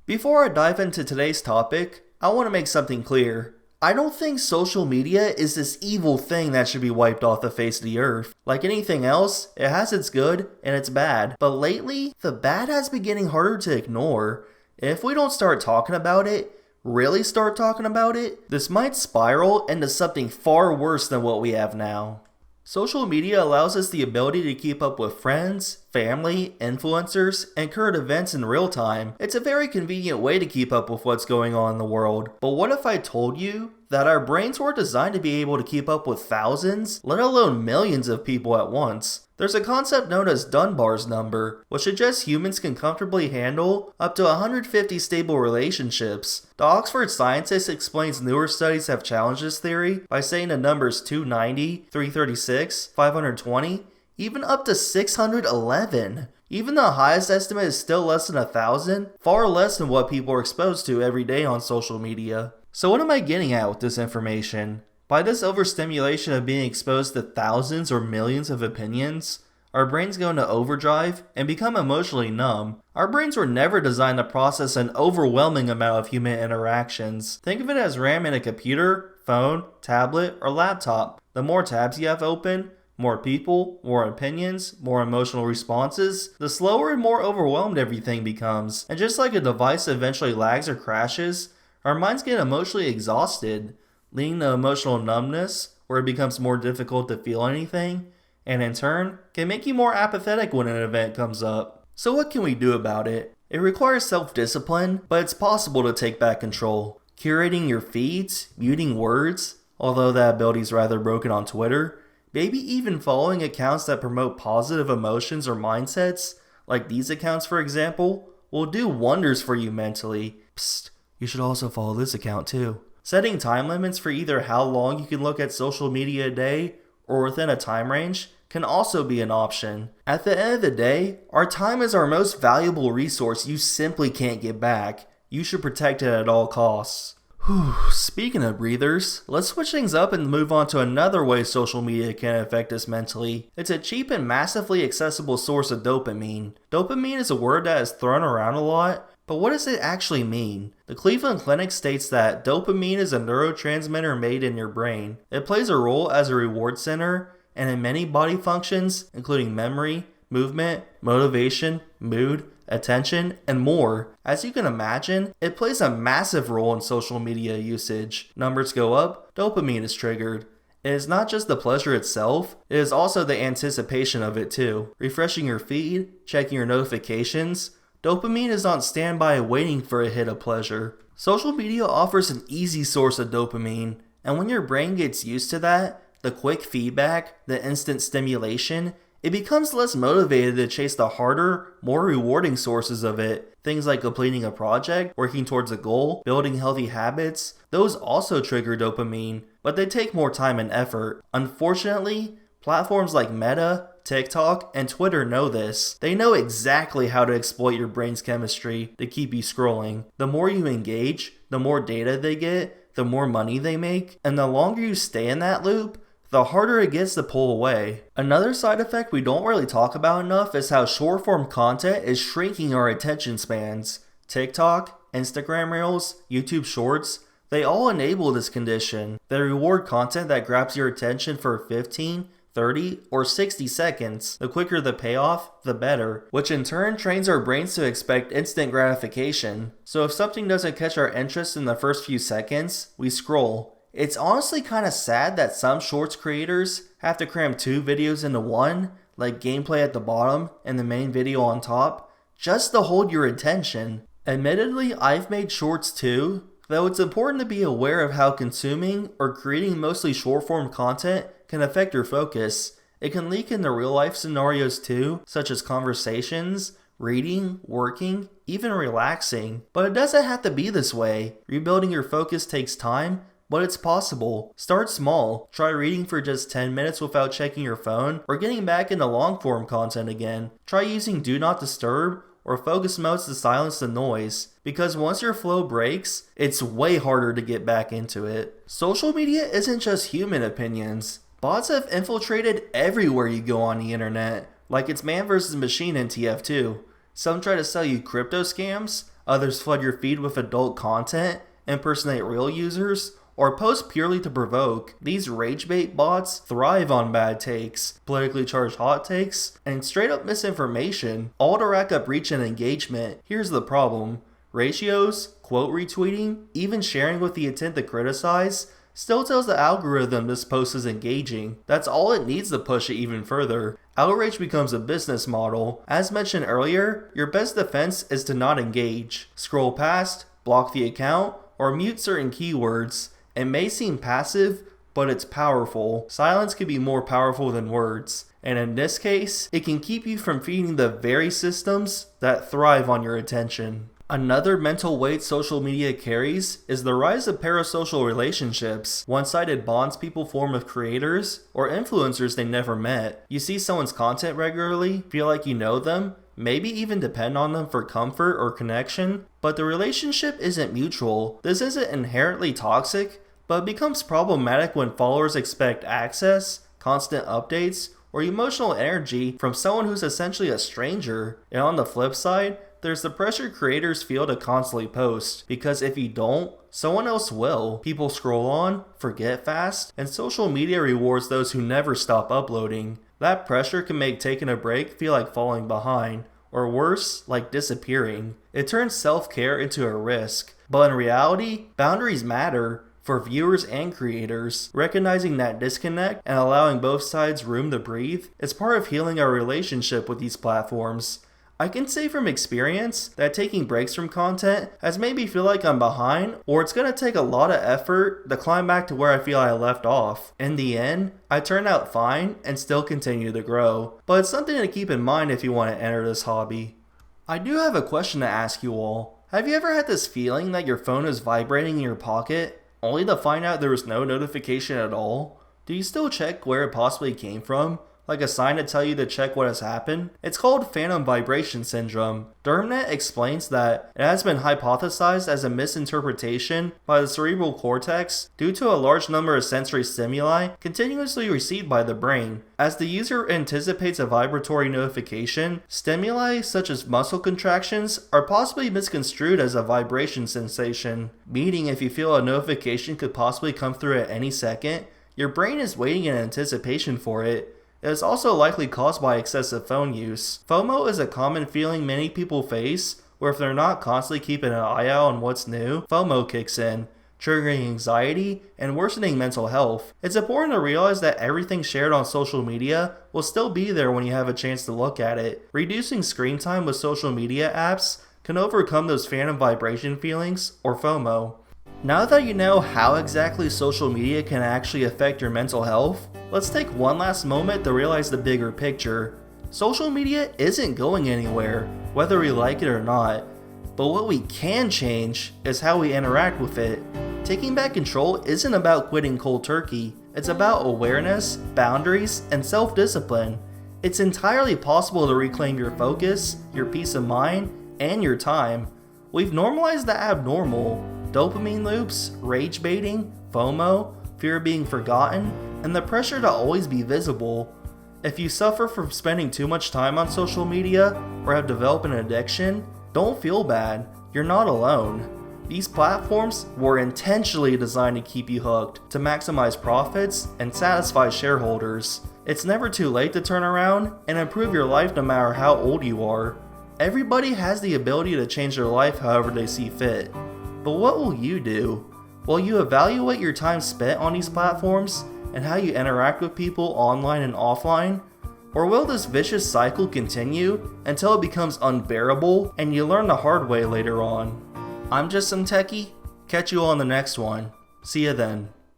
Before I dive into today's topic, I want to make something clear. I don't think social media is this evil thing that should be wiped off the face of the earth. Like anything else, it has its good and its bad. But lately, the bad has been getting harder to ignore. If we don't start talking about it, really start talking about it, this might spiral into something far worse than what we have now. Social media allows us the ability to keep up with friends, family, influencers, and current events in real time. It's a very convenient way to keep up with what's going on in the world. But what if I told you that our brains were designed to be able to keep up with thousands, let alone millions of people at once? There's a concept known as Dunbar's number, which suggests humans can comfortably handle up to 150 stable relationships. The Oxford scientist explains newer studies have challenged this theory by saying the numbers 290, 336, 520, even up to 611. Even the highest estimate is still less than 1,000, far less than what people are exposed to every day on social media. So what am I getting at with this information? By this overstimulation of being exposed to thousands or millions of opinions, our brains go into overdrive and become emotionally numb. Our brains were never designed to process an overwhelming amount of human interactions. Think of it as RAM in a computer, phone, tablet, or laptop. The more tabs you have open, more people, more opinions, more emotional responses, the slower and more overwhelmed everything becomes. And just like a device eventually lags or crashes, our minds get emotionally exhausted, leading to emotional numbness, where it becomes more difficult to feel anything, and in turn, can make you more apathetic when an event comes up. So what can we do about it? It requires self-discipline, but it's possible to take back control. Curating your feeds, muting words, although that ability is rather broken on Twitter, maybe even following accounts that promote positive emotions or mindsets, like these accounts for example, will do wonders for you mentally. Psst, you should also follow this account too. Setting time limits for either how long you can look at social media a day or within a time range can also be an option. At the end of the day, our time is our most valuable resource you simply can't get back. You should protect it at all costs. Speaking of breathers, let's switch things up and move on to another way social media can affect us mentally. It's a cheap and massively accessible source of dopamine. Dopamine is a word that is thrown around a lot, but what does it actually mean? The Cleveland Clinic states that dopamine is a neurotransmitter made in your brain. It plays a role as a reward center and in many body functions, including memory, movement, motivation, mood, attention, and more. As you can imagine, it plays a massive role in social media usage. Numbers go up, dopamine is triggered. It is not just the pleasure itself, it is also the anticipation of it too. Refreshing your feed, checking your notifications, dopamine is on standby waiting for a hit of pleasure. Social media offers an easy source of dopamine, and when your brain gets used to that, the quick feedback, the instant stimulation, it becomes less motivated to chase the harder, more rewarding sources of it. Things like completing a project, working towards a goal, building healthy habits, those also trigger dopamine, but they take more time and effort. Unfortunately, platforms like Meta, TikTok, and Twitter know this. They know exactly how to exploit your brain's chemistry to keep you scrolling. The more you engage, the more data they get, the more money they make, and the longer you stay in that loop, the harder it gets to pull away. Another side effect we don't really talk about enough is how short-form content is shrinking our attention spans. TikTok, Instagram Reels, YouTube Shorts, they all enable this condition. They reward content that grabs your attention for 15, 30, or 60 seconds. The quicker the payoff, the better, which in turn trains our brains to expect instant gratification. So if something doesn't catch our interest in the first few seconds, we scroll. It's honestly kind of sad that some shorts creators have to cram 2 videos into one, like gameplay at the bottom and the main video on top, just to hold your attention. Admittedly, I've made shorts too, though it's important to be aware of how consuming or creating mostly short-form content can affect your focus. It can leak into real-life scenarios too, such as conversations, reading, working, even relaxing. But it doesn't have to be this way. Rebuilding your focus takes time, but it's possible. Start small. Try reading for just 10 minutes without checking your phone, or getting back into long-form content again. Try using Do Not Disturb or focus modes to silence the noise, because once your flow breaks, it's way harder to get back into it. Social media isn't just human opinions. Bots have infiltrated everywhere you go on the internet, like it's man versus machine in TF2. Some try to sell you crypto scams, Others flood your feed with adult content, impersonate real users, or post purely to provoke. These rage bait bots thrive on bad takes, politically charged hot takes, and straight up misinformation, all to rack up reach and engagement. Here's the problem. Ratios, quote retweeting, even sharing with the intent to criticize, still tells the algorithm this post is engaging. That's all it needs to push it even further. Outrage becomes a business model. As mentioned earlier, your best defense is to not engage. Scroll past, block the account, or mute certain keywords. It may seem passive, but it's powerful. Silence can be more powerful than words. And in this case, it can keep you from feeding the very systems that thrive on your attention. Another mental weight social media carries is the rise of parasocial relationships, one-sided bonds people form with creators or influencers they never met. You see someone's content regularly, feel like you know them, maybe even depend on them for comfort or connection, but the relationship isn't mutual. This isn't inherently toxic, but it becomes problematic when followers expect access, constant updates, or emotional energy from someone who's essentially a stranger. And on the flip side, there's the pressure creators feel to constantly post, because if you don't, someone else will. People scroll on, forget fast, and social media rewards those who never stop uploading. That pressure can make taking a break feel like falling behind, or worse, like disappearing. It turns self-care into a risk. But in reality, boundaries matter. For viewers and creators, recognizing that disconnect and allowing both sides room to breathe is part of healing our relationship with these platforms. I can say from experience that taking breaks from content has made me feel like I'm behind, or it's going to take a lot of effort to climb back to where I feel I left off. In the end, I turned out fine and still continue to grow, but it's something to keep in mind if you want to enter this hobby. I do have a question to ask you all. Have you ever had this feeling that your phone is vibrating in your pocket, only to find out there was no notification at all? Do you still check where it possibly came from? Like a sign to tell you to check what has happened? It's called phantom vibration syndrome. DermNet explains that it has been hypothesized as a misinterpretation by the cerebral cortex due to a large number of sensory stimuli continuously received by the brain. As the user anticipates a vibratory notification, stimuli such as muscle contractions are possibly misconstrued as a vibration sensation, meaning if you feel a notification could possibly come through at any second, your brain is waiting in anticipation for it. It is also likely caused by excessive phone use. FOMO is a common feeling many people face, where if they're not constantly keeping an eye out on what's new, FOMO kicks in, triggering anxiety and worsening mental health. It's important to realize that everything shared on social media will still be there when you have a chance to look at it. Reducing screen time with social media apps can overcome those phantom vibration feelings, or FOMO. Now that you know how exactly social media can actually affect your mental health, let's take one last moment to realize the bigger picture. Social media isn't going anywhere, whether we like it or not. But what we can change is how we interact with it. Taking back control isn't about quitting cold turkey. It's about awareness, boundaries, and self-discipline. It's entirely possible to reclaim your focus, your peace of mind, and your time. We've normalized the abnormal. Dopamine loops, rage baiting, FOMO, fear of being forgotten, and the pressure to always be visible. If you suffer from spending too much time on social media or have developed an addiction, don't feel bad. You're not alone. These platforms were intentionally designed to keep you hooked, to maximize profits and satisfy shareholders. It's never too late to turn around and improve your life no matter how old you are. Everybody has the ability to change their life however they see fit. But what will you do? Will you evaluate your time spent on these platforms and how you interact with people online and offline? Or will this vicious cycle continue until it becomes unbearable and you learn the hard way later on? I'm JustSomeTechie. Catch you on the next one. See ya then.